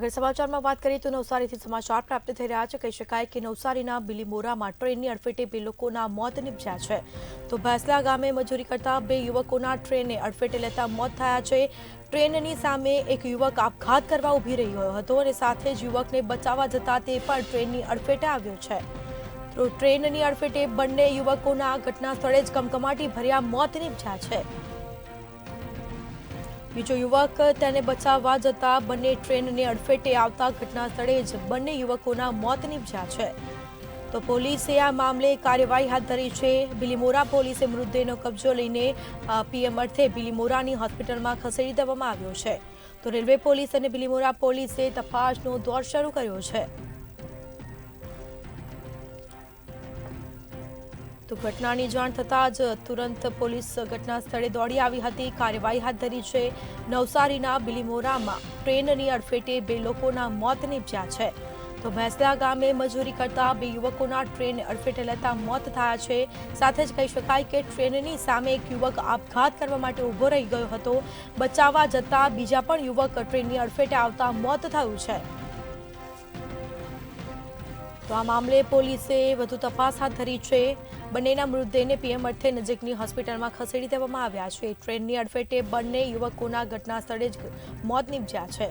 આગળ સમાચારમાં વાત કરીએ તો નવસારીથી સમાચાર પ્રાપ્ત થઈ રહ્યા છે। કહી શકાય કે નવસારીના બિલીમોરામાં ટ્રેનની અડફેટે 2 લોકોના મોત નીપજ્યા છે। તો ભેંસલા ગામે મજૂરી કરતા 2 યુવકોના ટ્રેને અડફેટે લેતા મોત થયા છે। ટ્રેનની સામે એક યુવક આપઘાત કરવા ઊભી રહ્યો હતો અને સાથે જ યુવકને બચાવવા જતા તે પણ ટ્રેનની અડફેટે આવ્યો છે। તો ટ્રેનની અડફેટે બંને યુવકોના ઘટના સ્થળે જ કમકમાટી ભર્યા મોત નીપજ્યા છે। બીજો યુવક તેને બચાવવા જતા બંને ટ્રેનને અડફેટે આવતા ઘટના સ્થળે જ બંને યુવકોના મોત નીપજ્યા છે। તો પોલીસે આ મામલે કાર્યવાહી હાથ ધરી છે। બિલીમોરા પોલીસે મૃતદેહનો કબજો લઈને પીએમ અર્થે બિલીમોરાની હોસ્પિટલમાં ખસેડી દેવામાં આવ્યો છે। તો રેલવે પોલીસ અને બિલીમોરા પોલીસે તપાસનો દોર શરૂ કર્યો છે। તો ઘટનાની જાણ થતાં જ તુરંત પોલીસ ઘટના સ્થળે દોડી આવી હતી, કાર્યવાહી હાથ ધરી છે। નવસારીના બિલીમોરામાં ટ્રેનની અડફેટે 2 લોકોના મોત નીપજ્યા છે। તો ભેંસલા ગામે મજૂરી કરતા 2 યુવકોના ટ્રેન અડફેટે લેતા મોત થયા છે। સાથે જ કહી શકાય કે ટ્રેનની સામે એક યુવક આપઘાત કરવા માટે ઊભો રહી ગયો હતો। બચાવવા જતા બીજા પણ યુવક ટ્રેનની અડફેટે આવતા મોત થયું છે। તો આ મામલે પોલીસે વધુ તપાસ હાથ ધરી છે। બંનેના મૃતદેહને પીએમ અર્થે નજીકની હોસ્પિટલમાં ખસેડી દેવામાં આવ્યા છે। ટ્રેનની અડફેટે બંને યુવકોના ઘટના સ્થળે જ મોત નીપજ્યા છે।